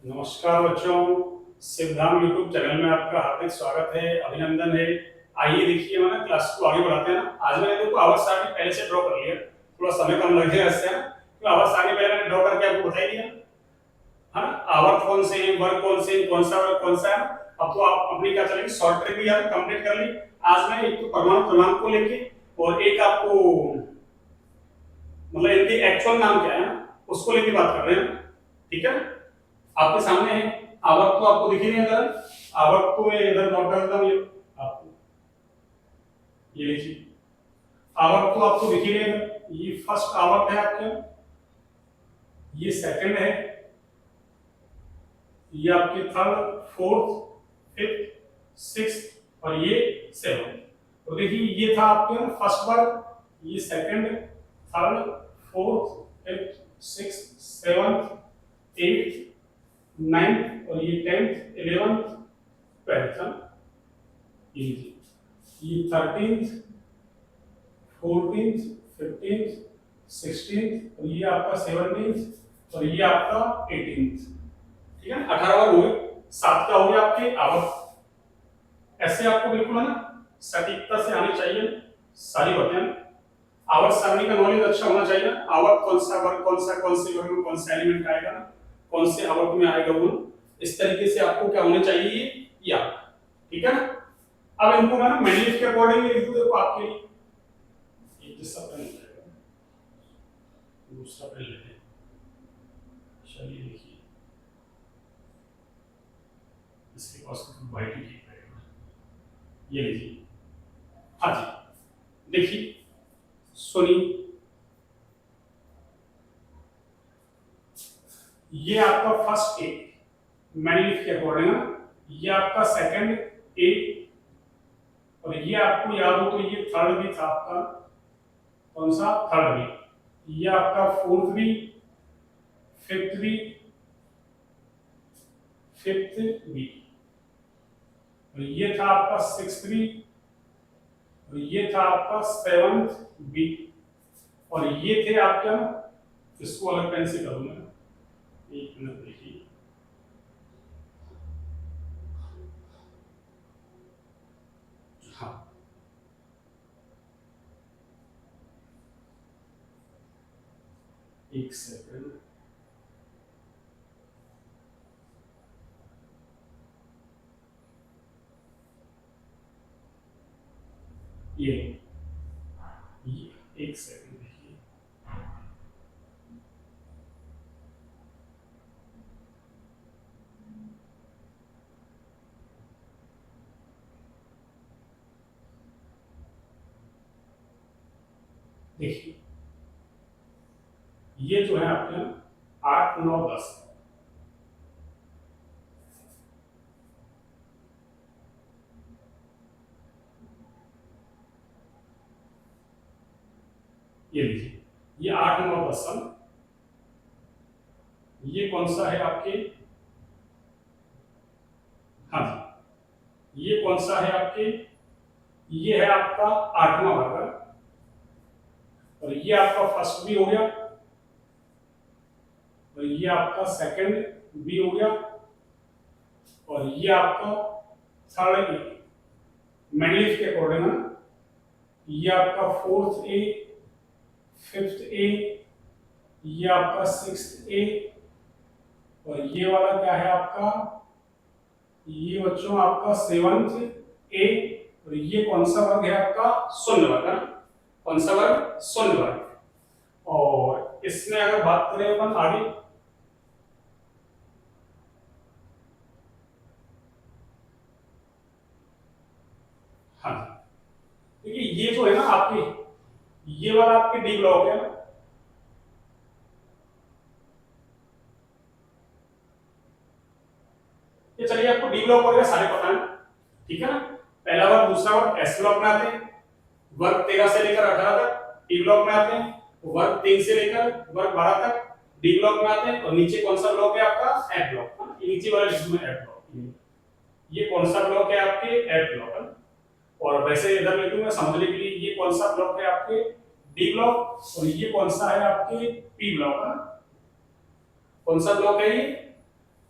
नमस्कार बच्चों, सिद्धांत यूट्यूब चैनल में आपका हार्दिक स्वागत है, अभिनंदन है। आइए देखिए हम ना क्लास को आगे बढ़ाते हैं ना। आज मैंने देखो आवर्त सारणी पहले से ड्रॉ कर लिया, थोड़ा समय कम लगेगा इससे ना, तो आवर्त सारणी पहले मैंने ड्रॉ करके आपको बता ही दिया है ना। आवर्त कौन से हैं, वर्ग कौन से हैं, कौन सा वर्ग कौन सा है। अब तो आप अपनी क्या चलेगी, शॉर्ट ट्रिक भी यार कंप्लीट कर ली। आज मैं एक तो परमाणु क्रमांक को लेके और एक आपको मतलब इनके एक्चुअल नाम क्या है ना उसको लेके बात कर रहे हैं, ठीक है। आपके सामने है आवर्त, तो आपको दिख ही नहीं है इधर। आवर्त को मैं इधर नोट कर देता हूं, ये आपको ये लिखिए। आवर्त तो आपको दिख ही नहीं है, ये फर्स्ट आवर्त है आपके, ये सेकंड है, ये आपके थर्ड, फोर्थ, फिफ्थ, सिक्स्थ और ये सेवन। तो देखिए ये था आपके फर्स्ट वर्ग, ये second, third, fourth, fifth, sixth, seventh, eighth, ninth और ये 10th, 11th, 12th, ये 13th, 14th, 15th, 16th और ये आपका 17th और ये आपका 18th, ठीक है। 18 वर्ग हो गए, 7 का हो गया आपके आवर्त। ऐसे आपको बिल्कुल है ना सटीकता से आनी चाहिए सारी बातें। आवर्त सारणी का नॉलेज अच्छा होना चाहिए। आवर्त कौन सा वर्ग, कौन से वर्ग में कौन सा एलिमेंट आएगा, कौन से आवर्त में आएगा वो, इस तरीके से आपको क्या होने चाहिए या, ठीक है ना। अब इनको मैं मैंडेलिव के अकॉर्डिंग लिख दूं, देखो आपके लिए एक जैसा पेन लेगा, दूसरा पेन लेते हैं। चलिए देखिए, इसके पास तो वाइट ही ठीक रहेगा, ये लीजिए। हाँ जी देखिए, सुनिए, ये आपका फर्स्ट ए मैंडेलिव के अकॉर्डिंग है, ये आपका सेकंड ए और ये आपको याद हो तो ये थर्ड भी था आपका, कौन सा, थर्ड भी, ये आपका फोर्थ भी, फिफ्थ भी, और ये था आपका सिक्स्थ भी और ये था आपका सेवंथ भी और ये थे आपका, इसको अलग पेन से करूंगा, एक मिनट देखिए। हाँ एक सेकंड, ये एक सेकंड देखिए, देखिए ये जो है आपके 8, 9, 10, ये लीजिए, ये 8, 9, 10 सन। ये कौन सा है आपके, हाँ जी, ये कौन सा है आपके, ये है आपका 8वां वर्ग और ये आपका फर्स्ट भी हो गया और ये आपका सेकंड भी हो गया और ये आपका थर्ड ए मैंडेलिव के अकॉर्डिंग, ये आपका फोर्थ ए, फिफ्थ ए, ये आपका सिक्स्थ ए और ये वाला क्या है आपका, ये बच्चों आपका सेवंथ ए और ये कौन सा वर्ग है आपका, शून्य वर्ग। कौन सा वर्ग, शून्य वर्ग। और इसमें अगर बात करें अपन आगे, हाँ देखिए ये जो है ना आपके, ये वाला आपके डी ब्लॉक है, ये चलिए आपको डी ब्लॉक वगैरह सारे पता है, ठीक है ना। पहला वर्ग, दूसरा वर्ग एस ब्लॉक में आते हैं, वर्ग 13 से लेकर 18 तक डी ब्लॉक में आते हैं, वर्ग 3 से लेकर वर्ग 12 तक डी ब्लॉक में आते हैं और नीचे कौन सा ब्लॉक है आपका, एफ ब्लॉक। नीचे वाले जिसमें एफ ब्लॉक, ये कौन सा ब्लॉक है आपके, एफ ब्लॉक। और वैसे इधर लिख दूंगा समझने के लिए, ये कौन सा ब्लॉक है आपके, डी ब्लॉक और ये कौन सा है आपके, पी ब्लॉक। कौन सा ब्लॉक है ये,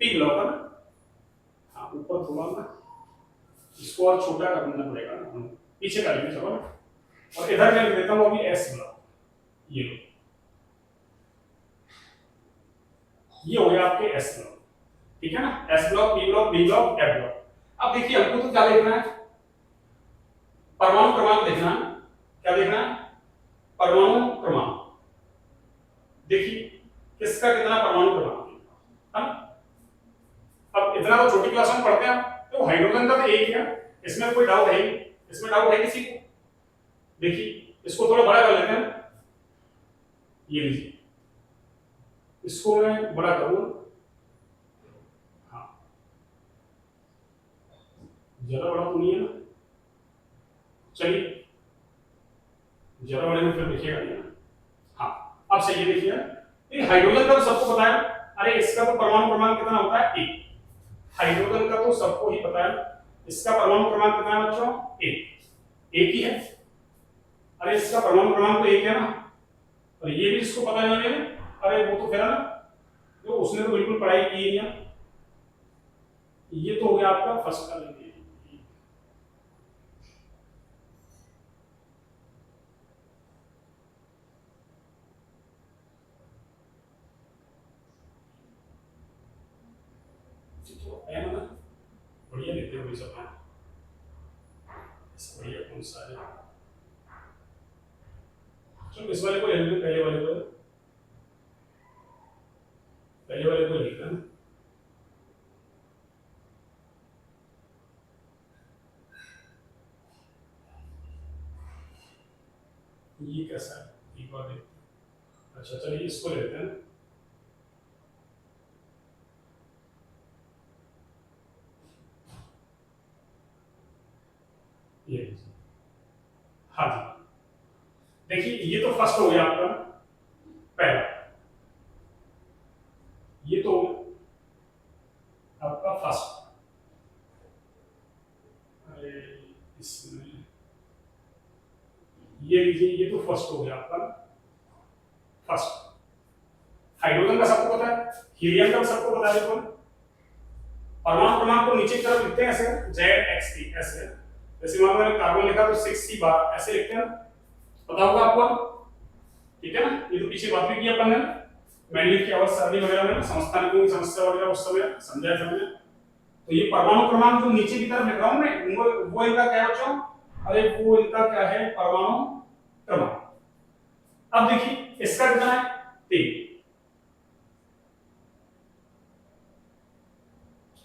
पी ब्लॉक है ना। हाँ ऊपर थोड़ा ना इसको और छोटा करना पड़ेगा ना, पीछे कर लेंगे चलो ना। और इधर मैं लिख देता हूँ अभी एस ब्लॉक, ये लो, ये हो गया आपके एस ब्लॉक, ठीक है ना। S block, P block, B block, F block. अब देखिए हमको तो क्या देखना है, परमाणु क्रमांक देखना है। क्या देखना है? परमाणु क्रमांक। देखिए किसका कितना परमाणु क्रमांक है ना। अब इतना तो छोटी क्लास में पढ़ते हैं, तो हाइड्रोजन का तो एक है, इसमें कोई डाउट है नहीं। इसमें डाउट है किसी को? देखिए इसको थोड़ा बड़ा कर लेते हैं, ये लीजिए, इसको मैं बड़ा करूंगा। हाँ ज्यादा बड़ा तो नहीं है ना, चलिए ज्यादा बड़े में फिर देखिएगा नहीं ना। हाँ अब सही है, देखिए हाइड्रोजन का तो सबको पता है, अरे इसका तो परमाणु क्रमांक कितना होता है? एक। हाइड्रोजन का तो सबको ही पता है, इसका परमाणु क्रमांक कितना है बच्चों? एक। एक ही है, अरे इसका परमाणु क्रमांक तो एक है ना। और ये भी इसको पता नहीं है, अरे वो तो फिर है ना, तो उसने तो बिल्कुल पढ़ाई की ही नहीं। ये तो हो गया आपका फर्स्ट का लेंगे। बढ़िया लेते हैं सब, बढ़िया कौन सा है? चलो इस वाले को ले लेते, पहले वाले को, पहले वाले को लिखना है। ये कैसा है एक बार देखते हैं। अच्छा चलिए इसको लेते हैं। ये हाँ जी, देखिए ये तो फर्स्ट हो गया आपका पहला, ये तो आपका फर्स्ट। अरे इसमें ये लीजिए, ये तो फर्स्ट हो गया आपका फर्स्ट। हाइड्रोजन का सबको पता है, हीलियम का सबको पता है। देखो परमाणु क्रमांक को नीचे की तरफ लिखते हैं ऐसे, ZXP ऐसे, जैसे मान लो मैंने कार्बन लिखा तो 6C बार ऐसे लिखते हैं, पता होगा आपको, ठीक है ना। ये तो पीछे बात भी की अपन ने मैंडेलिव की अवस्था वगैरह में, समस्थानिक की समस्या वगैरह उस समय समझाया था मैंने। तो ये परमाणु क्रमांक जो नीचे की तरफ लिख रहा हूं मैं, वो इनका क्या है बच्चों? अरे वो इनका क्या है? परमाणु क्रमांक। अब देखिए इसका कितना है? 3।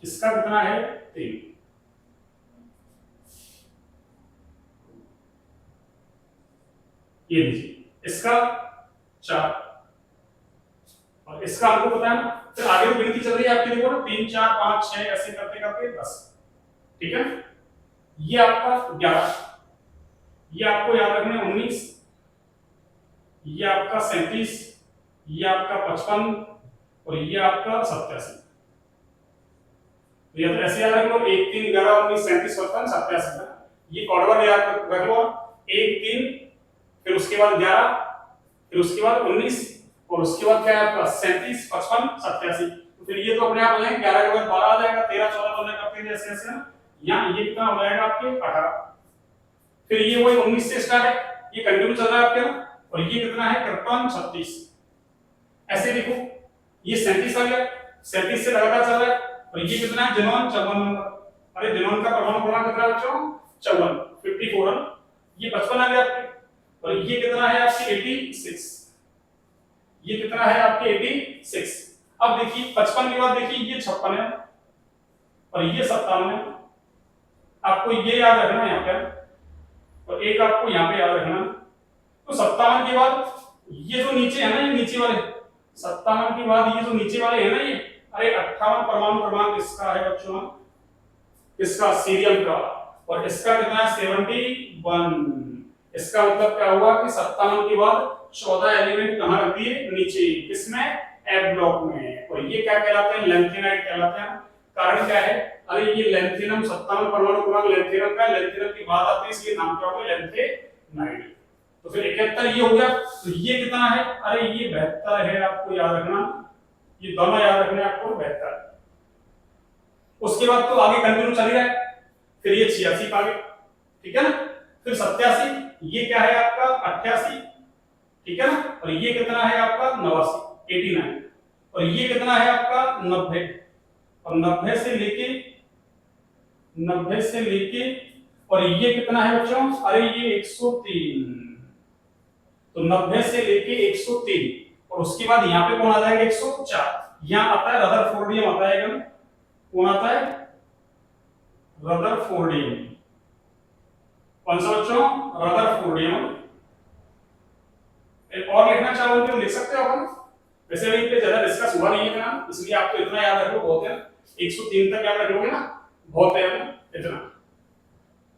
इसका कितना है? 3। ये लीजिए इसका 4, और इसका आपको पता है ना। फिर आगे तो गिनती चल रही है आपकी, देखो ना 3 4 5 6 ऐसे करते करते 10, ठीक है। ये आपका 11, ये आपको याद रखना 19, ये आपका 37, ये आपका 55 और ये आपका 87। तो ये तो ऐसे याद रख लो 1 3 11 19 37 55 87 है। ये कॉर्डवर याद रख लो 1 3, फिर उसके बाद 11, फिर उसके बाद 19 और उसके बाद क्या है आपका 37 55 87। तो फिर ये तो अपने आप लेंगे 11 के बाद 12 आ जाएगा, 13 14 15 करते हैं ऐसे ऐसे। यहाँ ये कितना हो जाएगा आपके 18। फिर ये वही 19 से स्टार्ट है, ये कंटिन्यू चल रहा है आपके ना। और ये कितना है 53 36 ऐसे देखो, ये 37 आ गया, 37 से लगातार चल रहा है। और ये कितना है जेनॉन 54 नंबर। अरे जेनॉन का परमाणु क्रमांक कितना है बच्चों? 54 54। ये 55 आ गया आपके। और ये कितना है आपके 86, ये कितना है आपके 86। अब देखिए 55 के बाद देखिए ये 56 है और ये 57 है। आपको ये याद रखना है यहाँ पे, और एक आपको यहाँ पे याद रखना। तो 57 के बाद ये जो नीचे है ना, ये नीचे वाले 57 के बाद ये जो नीचे वाले है ना ये, अरे 58 परमाणु क्रमांक इसका है बच्चों, इसका सीरियम का। और इसका कितना है 71। इसका मतलब क्या हुआ कि 57 के बाद 14 एलिमेंट कहां रख दिए? नीचे, किसमें? एफ ब्लॉक में। और ये क्या कहलाते हैं? लैंथेनाइड कहलाते हैं। कारण क्या है? अरे ये लैंथेनम 57 परमाणु क्रमांक लैंथेनम का, लैंथेनम की बात आती है इसलिए नाम क्या हो गया? लैंथेनाइड। तो फिर 71 ये हो गया। तो ये कितना है? अरे ये 72 है, आपको याद रखना, ये दोनों याद रखने आपको 72। उसके बाद तो आगे कंटिन्यू चल ही रहा है, फिर ये 86 आ गया, ठीक है ना, फिर 87, ये क्या है आपका 88, ठीक है ना, और ये कितना है आपका 89 89, और ये कितना है आपका 90, और 90 से लेके और ये कितना है बच्चों, अरे ये 103, तो 90 से लेके 103, और उसके बाद यहाँ पे कौन आ जाएगा 104, यहाँ आता है रदरफोर्डियम आता है, कौन आता है रदरफोर्डियम, कौन सा बच्चों रदरफोर्डियम। एक और लिखना चाहो तो लिख सकते हो अपन, वैसे भी पे ज्यादा डिस्कस हुआ नहीं है ना, इसलिए आपको इतना याद रखो बहुत है, 103 तक याद रखोगे ना बहुत है इतना,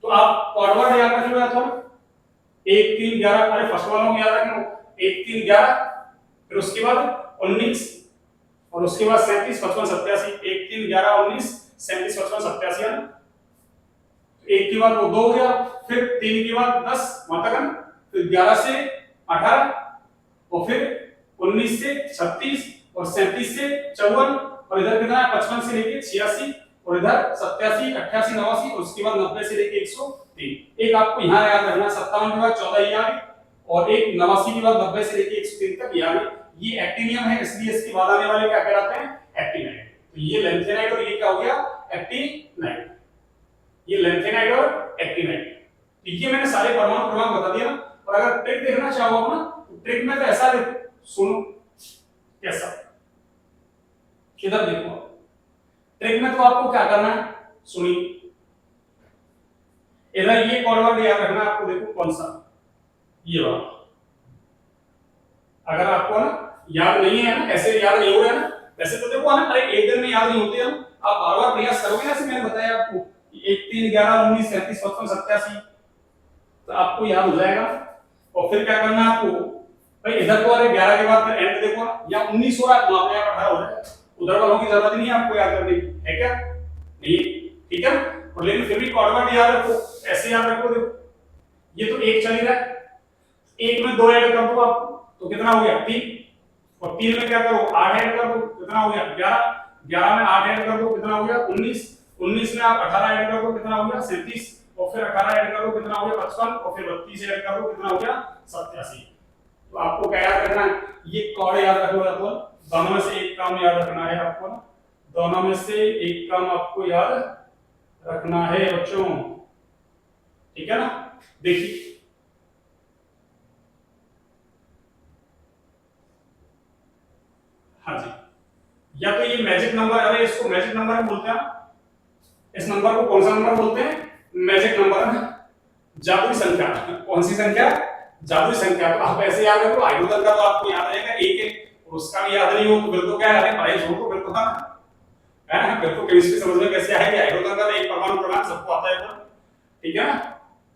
तो आप फॉरवर्ड याद रख लो या तो 1 3 11, अरे फर्स्ट वालों को याद रख लो 1 3 11, फिर उसके बाद 19, और उसके बाद 37 55 87, 1 3 11 19 37 55 87 है, एक के बाद वो 2 हो गया, फिर 3 के बाद 10 वहां तक है, फिर 11 से 18, और फिर 19 से 36, और 37 से 54, और इधर कितना है 55 से लेके 86, और इधर 87 88 89, और उसके बाद 90 से लेके 103। एक आपको यहाँ याद रखना 57 के बाद 14 ये आ गई, और एक 89 के बाद 90 से लेके 103 तक ये आ गई, ये एक्टिनियम है, इसलिए इसके बाद आने वाले क्या कहलाते हैं एक्टिनाइड। तो ये लेंथेनाइड और ये क्या हो गया एक्टिनाइड, ये लेंथेनाइड और एक्टिनाइड। तो ये मैंने सारे परमाणु क्रमांक बता दिया, और अगर ट्रिक देखना चाहो ना तो ट्रिक में तो ऐसा सुनो कैसा, इधर देखो, ट्रिक में तो आपको क्या करना है सुनिए, इधर ये कॉर्डवर्ड याद रखना आपको, देखो कौन सा ये वाला, अगर आपको ना याद नहीं है ना, ऐसे याद नहीं हो रहा है ना, वैसे तो देखो ना अरे एक दिन में याद नहीं होते हम, आप बार बार प्रयास करोगे ना, जैसे मैंने बताया आपको 1 3 11 19 37 55 87, तो आपको याद हो जाएगा। और फिर क्या करना है आपको भाई, इधर तो अरे 11 के बाद एंड देखो ना, या 19 हो रहा है तो वहां पे 18 हो जाएगा, उधर वालों की जरूरत नहीं है आपको याद करने की, है क्या नहीं, ठीक है, और लेकिन फिर भी कॉर्डवर्ड याद रखो, ऐसे याद रखो, देखो ये तो एक चल ही रहा है, एक में 2 ऐड कर दो आप तो कितना हो गया 3, और 3 में क्या करो 8 ऐड कर दो, कितना हो गया 11, 11 में 8 ऐड कर दो कितना हो गया 19, 19 में आप 18 ऐड कर दो कितना हो गया 37, और फिर 18 ऐड कर दो कितना हो गया 55, और फिर 32 ऐड कर दो कितना हो गया 87। तो आपको क्या याद रखना है, ये कॉर्ड याद रखो, या तो दोनों में से एक काम याद रखना है आपको ना, दोनों में से एक काम आपको याद रखना है बच्चों, ठीक है ना। देखिए हाँ जी, या तो ये मैजिक नंबर, अरे इसको मैजिक नंबर बोलते हैं, इस नंबर को कौन सा नंबर बोलते हैं मैजिक नंबर है, जादुई संख्या, कौन सी संख्या जादुई संख्या। तो आप ऐसे याद रखो, हाइड्रोजन का तो आपको याद रहेगा एक, उसका भी याद नहीं हो तो फिर तो क्या है पढ़ाई छोड़ दो, फिर तो है ना, फिर तो केमिस्ट्री समझ में कैसे आएगी, हाइड्रोजन का तो एक परमाणु क्रमांक सबको आता है, ठीक है ना।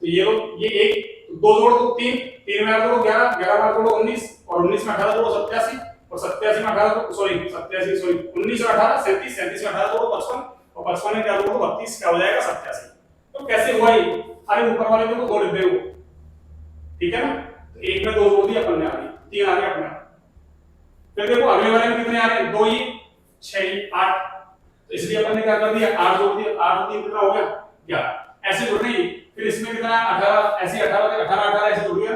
तो ये एक 2 जोड़ दो 3, 3 में 8 जोड़ो 11, 11 में 8 जोड़ो 19, और 19 में 18 जोड़ो 87, और 87 में 18 सॉरी 19 और 18 37, 37 में 18 जोड़ो 55, और 55 में क्या जोड़ो 32, क्या हो जाएगा 87। तो कैसे हुआ ये, अरे ऊपर वाले में तो 2 डिब्बे हो, ठीक है ना, तो एक में 2 जोड़ दिया अपन ने, आ गई 3 आ गया अपना, फिर देखो अगले वाले में कितने आ रहे हैं 2 ये 6 ये 8, तो इसलिए अपन ने क्या कर दिया 8 जोड़ दिया, 8 और 3 कितना हो गया 11, ऐसे जोड़ नहीं, फिर इसमें कितना 18, ऐसे 18 से 18 18 ऐसे जोड़ दिया,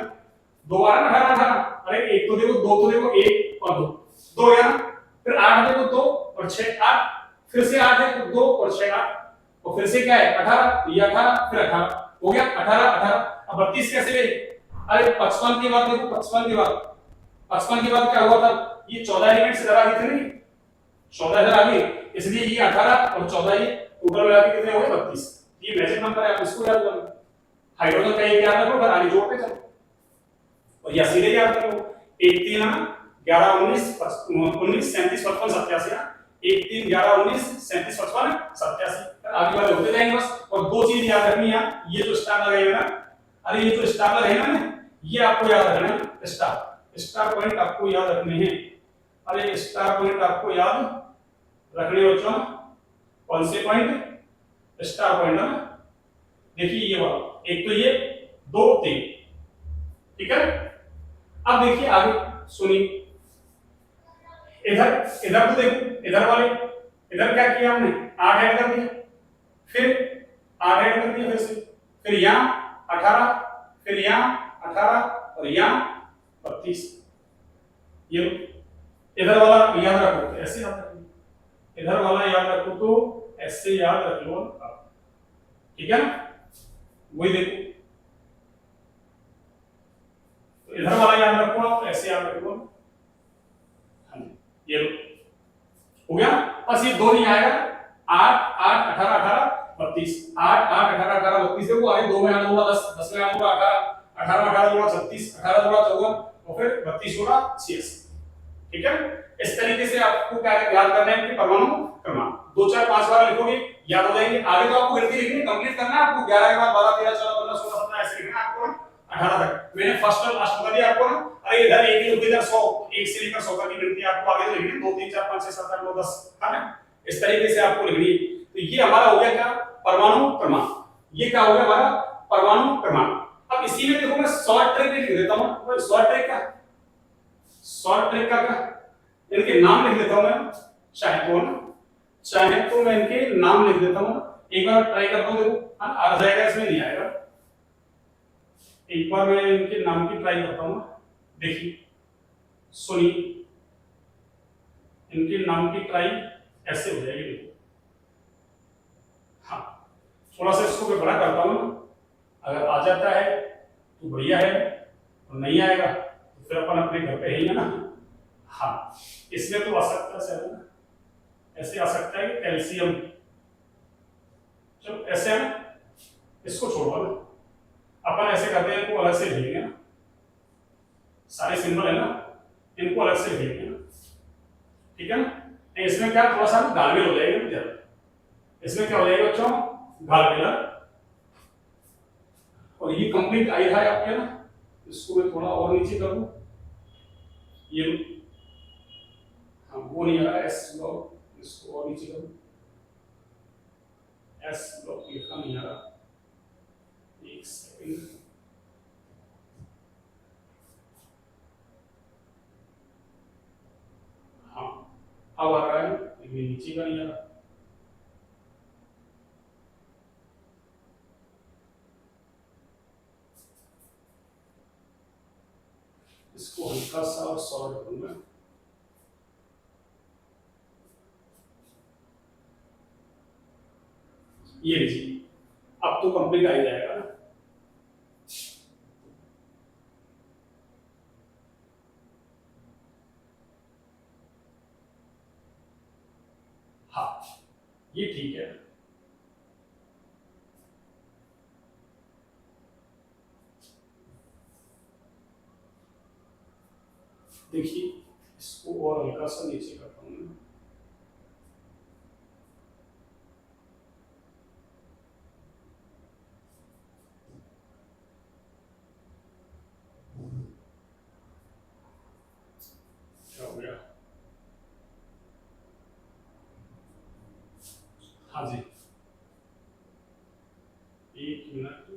2 आ रहा 18 18, अरे एक तो देखो 2 तो देखो 1 और 2 2 गया, फिर 8 देखो 2 और 6 8, फिर से 8 है तो 2 और 6 8, और फिर से क्या है 18, तो ये 18 फिर 18 हो गया 18 18, अब 32 कैसे गए, अरे 55 के बाद देखो 55 के बाद क्या हुआ था, ये 14 एलिमेंट से इधर आ गए थे नहीं, 14 इधर आ गए, इसलिए ये 18 और 14 ये ऊपर मिला के कितने हो गए 32। ये मैजिक नंबर है, आप इसको याद कर लो, हाइड्रोजन का एक याद रखो, फिर आगे जोड़ते चलो, और या सीधे याद करो 1 3 11 19 19 37 55 87, 1 3 11 19 37 55 87, आगे वाले होते जाएंगे बस। और दो चीज याद रखनी है, ये जो स्टार लगाएगा ना, अरे ये जो स्टार लगाएगा ना, ये आपको याद रखना है, स्टार पॉइंट आपको याद रखने हैं, अरे स्टार पॉइंट आपको याद रखने बच्चों, कौन से पॉइंट स्टार पॉइंट है ना, देखिए ये वाला, एक तो ये 2 3, ठीक है। अब देखिए आगे सुनिए, इधर इधर तो देखो, इधर वाले इधर क्या किया हमने, 8 ऐड कर दिया, फिर 8 ऐड कर दिया, फिर यहाँ 18, फिर यहाँ 18 और यहाँ 32। ये इधर वाला याद रखो तो ऐसे याद रखो, इधर वाला याद रखो तो ऐसे याद रख लो आप, ठीक है ना। वही देखो, तो इधर वाला याद रखो आप, ऐसे याद रख लो। हाँ जी, ये हो गया। बस ये दो नहीं आएगा, 8 8 18 18 32, 8 8 18 18 32, देखो आगे 2 में 8 होगा 10, 10 में 8 होगा 18, 18 18 होगा 36, 18 होगा 54 और फिर 32 होगा 86, ठीक है। इस तरीके से आपको क्या याद करना है कि परमाणु क्रमांक 2 4 5 बार लिखोगे याद हो जाएंगे। आगे तो आपको गिनती लिखनी कंप्लीट करना है, आपको 11 के बाद 12 13 14 15 16 17 ऐसे लिखना है आपको ना, 18 तक। मैंने फर्स्ट और लास्ट बता दिया आपको ना। अरे इधर एक ही इधर 100, 1 से लेकर 100 तक की गिनती आपको आगे तो लिखनी 2 3 4 5 6 7 8 9 10, है ना। इस तरीके से आपको लिखनी है। तो ये हमारा हो गया क्या, परमाणु क्रमांक। ये क्या हो गया हमारा परमाणु क्रमांक। अब इसी में देखो मैं शॉर्ट ट्रिक लिख देता हूं। शॉर्ट ट्रिक क्या, शॉर्ट ट्रिक का क्या, इनके नाम लिख देता हूं मैं, चाहे तो मैं इनके नाम लिख देता हूं। एक बार ट्राई करता हूं, देखो आ जाएगा, इसमें नहीं आएगा। एक बार मैं इनके नाम की ट्राई करता हूं, देखिए सुनिए, इनके नाम की ट्राई ऐसे हो जाएगी, देखो। हाँ, थोड़ा सा इसको मैं बड़ा करता हूं, अगर आ जाता है तो बढ़िया है, और नहीं आएगा तो फिर अपन अपने घर पे ही है ना। हाँ, इसमें तो आ सकता है ना, ऐसे आ सकता है कैल्शियम, चलो ऐसे है ना, इसको छोड़ो ना, अपन ऐसे करते हैं, इनको अलग से लिखेंगे ना, सारे सिंबल है ना, इनको अलग से लिखेंगे ना, ठीक है ना। इसमें क्या थोड़ा सा गालमेल हो जाएगा ज्यादा, इसमें क्या हो जाएगा बच्चों, गालमेल। और ये कंप्लीट आई है आपके ना, इसको मैं थोड़ा और नीचे कर दूं, ये हाँ वो नहीं आ रहा, एस ब्लॉक, इसको और नीचे कर दूं, एस ब्लॉक लिखा नहीं आ रहा, एक सेकंड। हाँ अब आ रहा है, लेकिन नीचे का नहीं आ रहा। इसको हल्का सा और सॉल्व करूंगा, ये लीजिए, अब तो कंप्लीट आ ही जाएगा ना। हाँ ये ठीक है, देखिए इसको और हल्का सा नीचे करता हूँ, क्या हो गया, हाँ जी एक मिनट,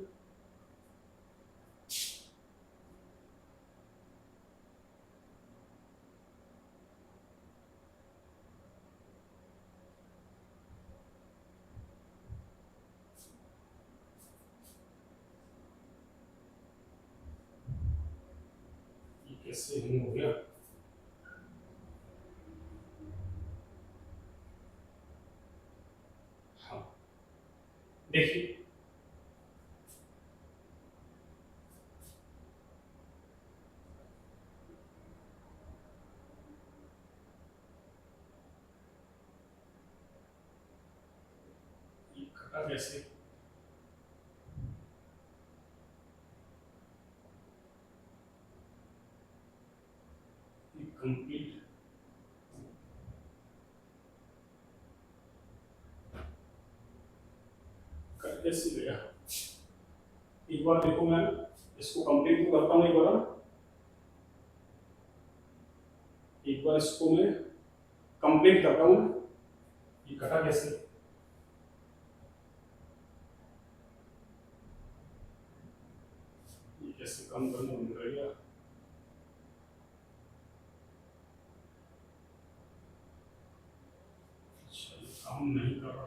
ये कैसे हिंग हो गया, हाँ देखिए ये कटा कैसे, ये कंप्लीट कट कैसे गया। एक बार देखो, मैं इसको कंप्लीट तो करता हूँ एक बार, एक बार इसको मैं कंप्लीट करता हूँ, ये कटा कैसे, ये कैसे काम करना बंद कर गया, चलिए रहा।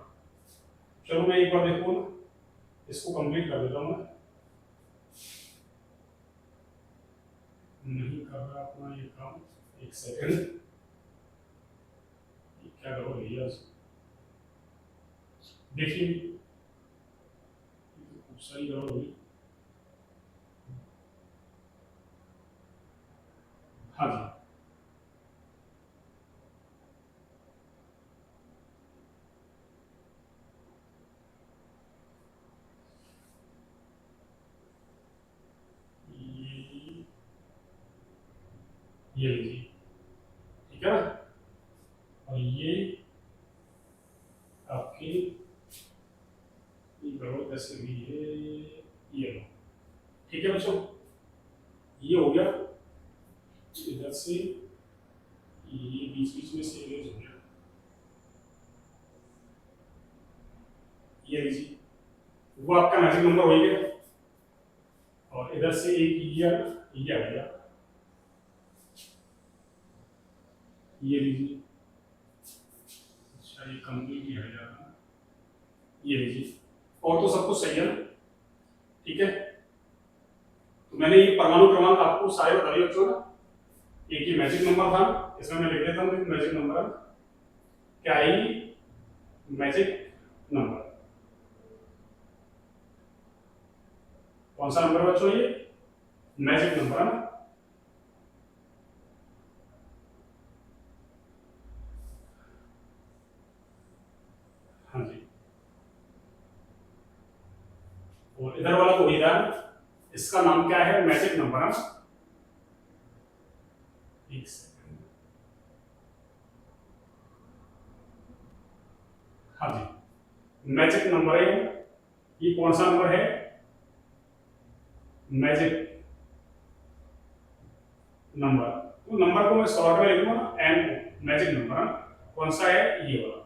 चलो मैं एक बार देखो ना, इसको कंप्लीट कर देता हूँ। नहीं कर रहा अपना ये काम, एक सेकंड, क्या करो भैया, देखिए सही करो होगी। हाँ जी, ये लीजिए, ठीक है ना, और ये आपकी करो कैसे भी ये लो, ठीक है बच्चों, ये हो गया। इधर से ये बीच बीच में से इरेज हो गया, ये लीजिए, वो आपका मैजिक नंबर हो गया। और इधर से एक ये आ गया, ये लीजिए। अच्छा ये कंप्लीट ही है यार, ये लीजिए। और तो सब कुछ सही है ना, ठीक है। तो मैंने ये परमाणु क्रमांक आपको सारे बता दिए बच्चों ना। एक ये मैजिक नंबर था, इसमें मैं लिख देता हूँ मैजिक नंबर, क्या है मैजिक नंबर, कौन सा नंबर बच्चों, ये मैजिक नंबर है ना। हाँ जी, और इधर वाला तो इधर, इसका नाम क्या है, मैजिक नंबर है। एक सेकंड, हाँ जी मैजिक नंबर है ये, कौन सा नंबर है, मैजिक नंबर। तो नंबर को मैं शॉर्ट में लिखूंगा ना, एम, मैजिक नंबर, कौन सा है, ये वाला,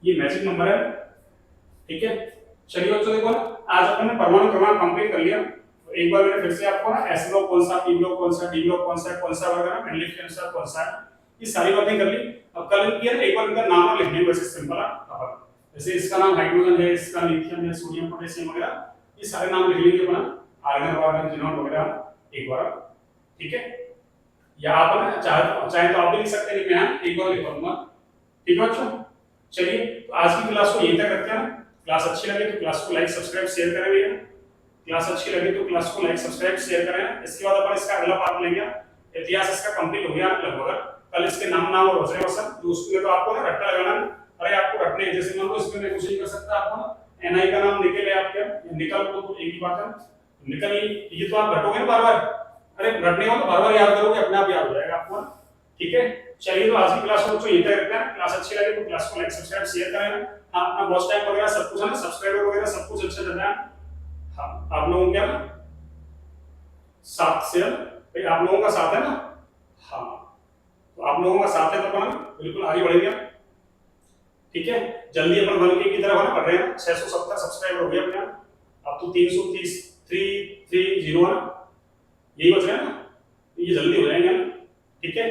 ये मैजिक नंबर है, ठीक है। चलिए बच्चों देखो ना, आज अपन ने परमाणु क्रमांक कंप्लीट कर लिया। तो एक बार मैंने फिर से आपको ना एस ब्लॉक कौन सा, पी ब्लॉक कौन सा, डी ब्लॉक कौन सा वगैरह, मेनली के अनुसार कौन सा है, ये सारी बातें कर ली। अब कल की है ना, एक बार इनका नाम लिखने वैसे सिंपल है, जैसे इसका नाम हाइड्रोजन है, इसका लिथियम है, सोडियम पोटेशियम वगैरह, ये सारे नाम लिख लेंगे अपना, आर्गन वार्गन जिनोन वगैरह एक बार, ठीक है। या आप ना चाहे तो आप भी लिख सकते हैं, लेकिन मैं एक बार लिख दूंगा, ठीक है बच्चों। चलिए तो आज की क्लास को यहीं तक रखते हैं। क्लास अच्छी लगे तो क्लास को लाइक सब्सक्राइब शेयर करें भैया, क्लास अच्छी लगे तो क्लास को लाइक सब्सक्राइब शेयर करें। इसके बाद अपन इसका अगला पार्ट लेंगे, इतिहास इसका कंप्लीट हो गया लगभग। कल इसके नाम और वजह वसन जो उसमें तो आपको ना रट्टा लगाना, अरे आपको रटने, जैसे मान लो इसमें मैं कुछ नहीं कर सकता, आपको एनआई का नाम निकल है आपके, निकल तो एक ही बात है, निकल ये तो आप रटोगे ना बार बार, अरे रटने को तो बार बार याद करोगे, अपने आप याद हो जाएगा आपको, ठीक है। चलिए तो आज की क्लास को यहीं तक रखते हैं। क्लास अच्छी लगे तो क्लास को लाइक सब्सक्राइब शेयर करें। हाँ अपना वॉच टाइम वगैरह सब कुछ है ना, सब्सक्राइबर वगैरह सब कुछ अच्छा चल रहा है। हाँ आप लोगों क्या ना साथ से भाई, आप लोगों का साथ है ना, हाँ तो आप लोगों का साथ है तो अपन बिल्कुल आगे बढ़ेंगे, ठीक है। जल्दी अपन 1K की तरफ बढ़ रहे हैं, 670 सब्सक्राइबर हो गए अपने, अब तो 330 है ना, यही बच रहे हैं ना, ये जल्दी हो जाएंगे ना, ठीक है।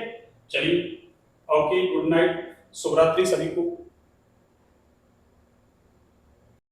चलिए ओके, गुड नाइट, शुभ रात्रि सभी को।